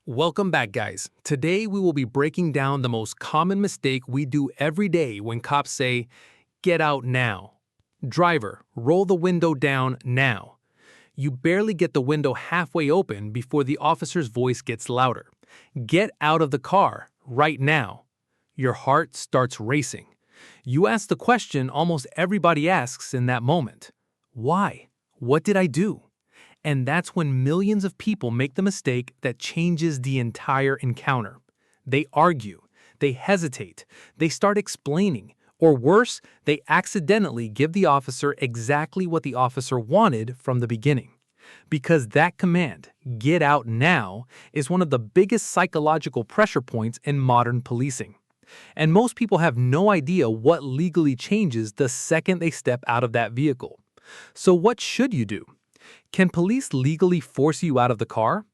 Welcome back, guys. Today we will be breaking down the most common mistake we do every day when cops say, "Get out now." Driver, roll the window down now. You barely get the window halfway open before the officer's voice gets louder. "Get out of the car, right now." Your heart starts racing. You ask the question almost everybody asks in that moment. Why? What did I do? And that's when millions of people make the mistake that changes the entire encounter. They argue, they hesitate, they start explaining, or worse, they accidentally give the officer exactly what the officer wanted from the beginning. Because that command, "Get out now," is one of the biggest psychological pressure points in modern policing. And most people have no idea what legally changes the second they step out of that vehicle. So what should you do? Can police legally force you out of the car?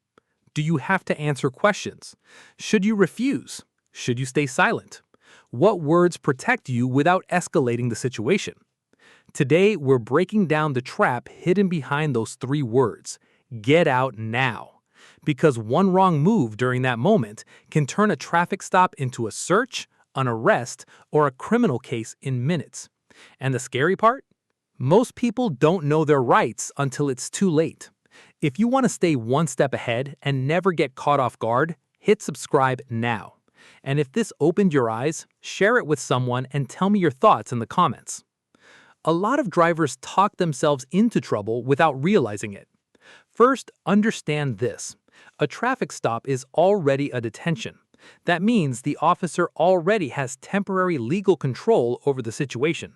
Do you have to answer questions? Should you refuse? Should you stay silent? What words protect you without escalating the situation? Today, we're breaking down the trap hidden behind those three words, "Get out now." Because one wrong move during that moment can turn a traffic stop into a search, an arrest, or a criminal case in minutes. And the scary part? Most people don't know their rights until it's too late. If you want to stay one step ahead and never get caught off guard, hit subscribe now. And if this opened your eyes, share it with someone and tell me your thoughts in the comments. A lot of drivers talk themselves into trouble without realizing it. First, understand this. A traffic stop is already a detention. That means the officer already has temporary legal control over the situation.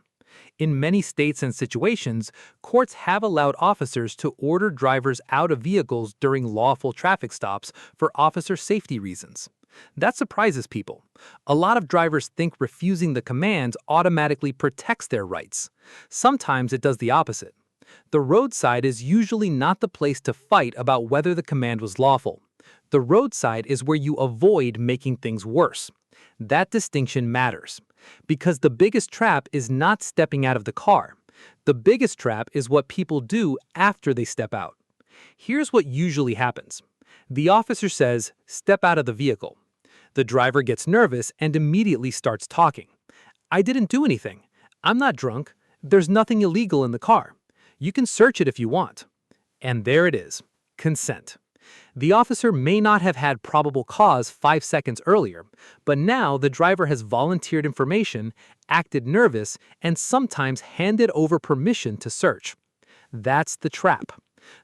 In many states and situations, courts have allowed officers to order drivers out of vehicles during lawful traffic stops for officer safety reasons. That surprises people. A lot of drivers think refusing the command automatically protects their rights. Sometimes it does the opposite. The roadside is usually not the place to fight about whether the command was lawful. The roadside is where you avoid making things worse. That distinction matters. Because the biggest trap is not stepping out of the car. The biggest trap is what people do after they step out. Here's what usually happens. The officer says, "Step out of the vehicle." The driver gets nervous and immediately starts talking. "I didn't do anything. I'm not drunk. There's nothing illegal in the car. You can search it if you want." And there it is. Consent. The officer may not have had probable cause 5 seconds earlier, but now the driver has volunteered information, acted nervous, and sometimes handed over permission to search. That's the trap.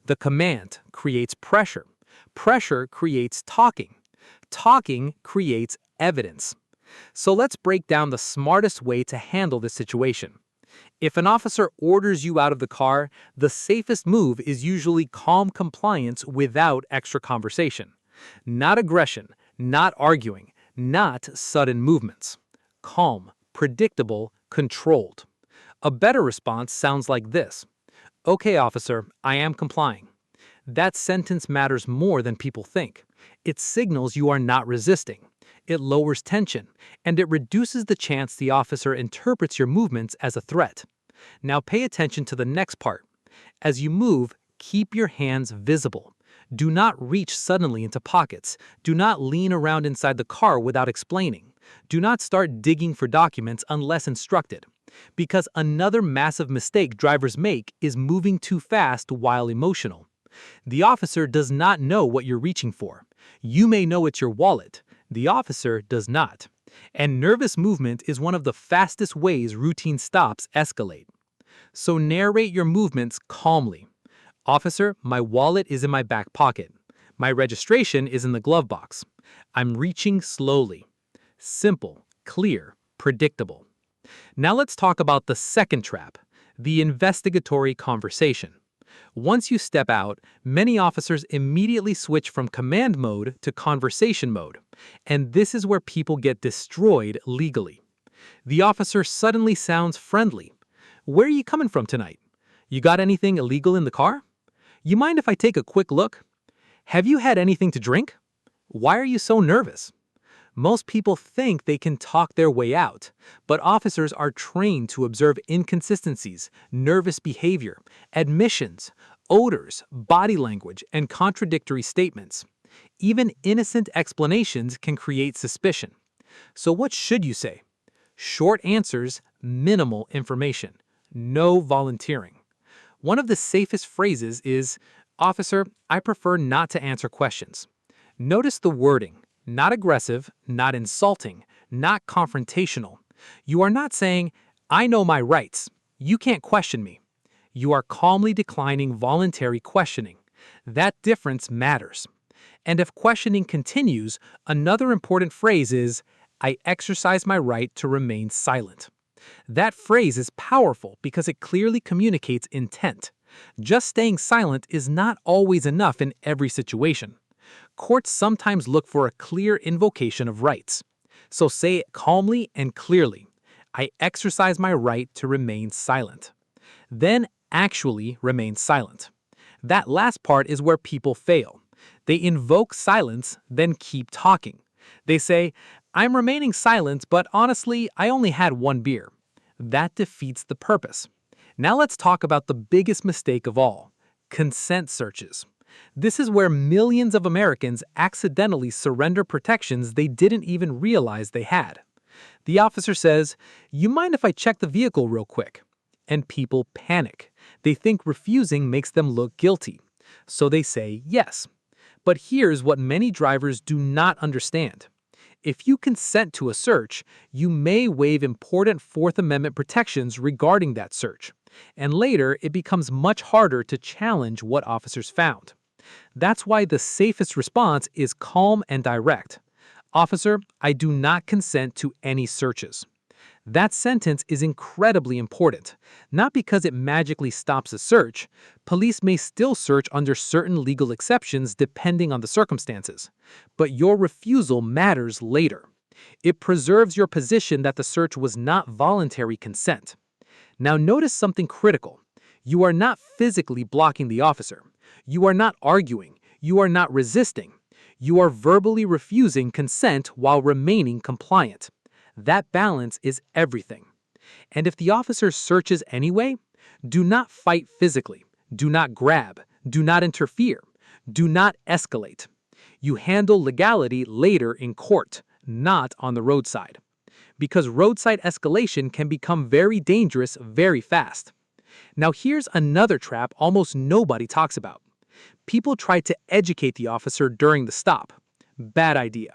The command creates pressure. Pressure creates talking. Talking creates evidence. So let's break down the smartest way to handle this situation. If an officer orders you out of the car, the safest move is usually calm compliance without extra conversation. Not aggression, not arguing, not sudden movements. Calm, predictable, controlled. A better response sounds like this. "Okay, officer, I am complying." That sentence matters more than people think. It signals you are not resisting. It lowers tension, and it reduces the chance the officer interprets your movements as a threat. Now pay attention to the next part. As you move, keep your hands visible. Do not reach suddenly into pockets. Do not lean around inside the car without explaining. Do not start digging for documents unless instructed. Because another massive mistake drivers make is moving too fast while emotional. The officer does not know what you're reaching for. You may know it's your wallet. The officer does not. And nervous movement is one of the fastest ways routine stops escalate. So narrate your movements calmly. "Officer, my wallet is in my back pocket. My registration is in the glove box. I'm reaching slowly." Simple, clear, predictable. Now let's talk about the second trap, the investigatory conversation. Once you step out, many officers immediately switch from command mode to conversation mode, and this is where people get destroyed legally. The officer suddenly sounds friendly. "Where are you coming from tonight? You got anything illegal in the car? You mind if I take a quick look? Have you had anything to drink? Why are you so nervous?" Most people think they can talk their way out, but officers are trained to observe inconsistencies, nervous behavior, admissions, odors, body language, and contradictory statements. Even innocent explanations can create suspicion. So what should you say? Short answers, minimal information. No volunteering. One of the safest phrases is, "Officer, I prefer not to answer questions." Notice the wording. Not aggressive, not insulting, not confrontational. You are not saying, "I know my rights. You can't question me." You are calmly declining voluntary questioning. That difference matters. And if questioning continues, another important phrase is, "I exercise my right to remain silent." That phrase is powerful because it clearly communicates intent. Just staying silent is not always enough in every situation. Courts sometimes look for a clear invocation of rights. So say it calmly and clearly. "I exercise my right to remain silent." Then actually remain silent. That last part is where people fail. They invoke silence, then keep talking. They say, "I'm remaining silent, but honestly, I only had one beer." That defeats the purpose. Now let's talk about the biggest mistake of all: consent searches. This is where millions of Americans accidentally surrender protections they didn't even realize they had. The officer says, "You mind if I check the vehicle real quick?" And people panic. They think refusing makes them look guilty. So they say yes. But here's what many drivers do not understand. If you consent to a search, you may waive important Fourth Amendment protections regarding that search. And later, it becomes much harder to challenge what officers found. That's why the safest response is calm and direct. "Officer, I do not consent to any searches." That sentence is incredibly important, not because it magically stops a search. Police may still search under certain legal exceptions depending on the circumstances. But your refusal matters later. It preserves your position that the search was not voluntary consent. Now notice something critical. You are not physically blocking the officer. You are not arguing. You are not resisting. You are verbally refusing consent while remaining compliant. That balance is everything. And if the officer searches anyway, do not fight physically. Do not grab. Do not interfere. Do not escalate. You handle legality later in court, not on the roadside. Because roadside escalation can become very dangerous very fast. Now here's another trap almost nobody talks about. People try to educate the officer during the stop. Bad idea.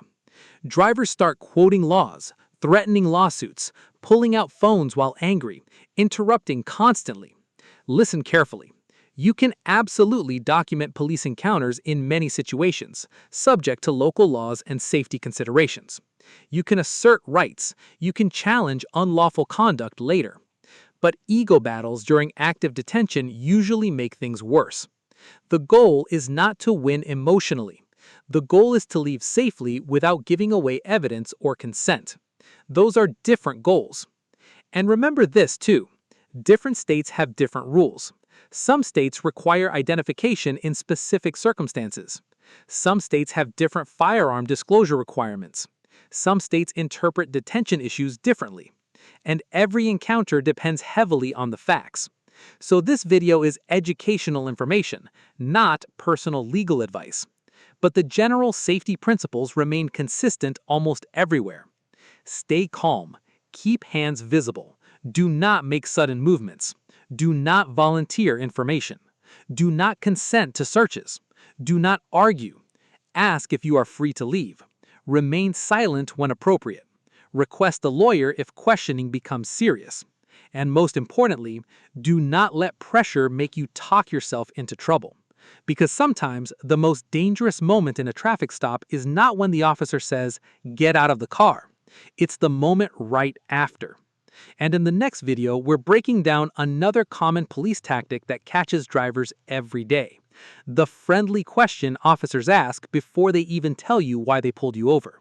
Drivers start quoting laws, threatening lawsuits, pulling out phones while angry, interrupting constantly. Listen carefully. You can absolutely document police encounters in many situations, subject to local laws and safety considerations. You can assert rights. You can challenge unlawful conduct later. But ego battles during active detention usually make things worse. The goal is not to win emotionally. The goal is to leave safely without giving away evidence or consent. Those are different goals. And remember this too. Different states have different rules. Some states require identification in specific circumstances. Some states have different firearm disclosure requirements. Some states interpret detention issues differently. And every encounter depends heavily on the facts. So this video is educational information, not personal legal advice. But the general safety principles remain consistent almost everywhere. Stay calm. Keep hands visible. Do not make sudden movements. Do not volunteer information. Do not consent to searches. Do not argue. Ask if you are free to leave. Remain silent when appropriate. Request a lawyer if questioning becomes serious. And most importantly, do not let pressure make you talk yourself into trouble. Because sometimes the most dangerous moment in a traffic stop is not when the officer says, "Get out of the car." It's the moment right after. And in the next video, we're breaking down another common police tactic that catches drivers every day: the friendly question officers ask before they even tell you why they pulled you over.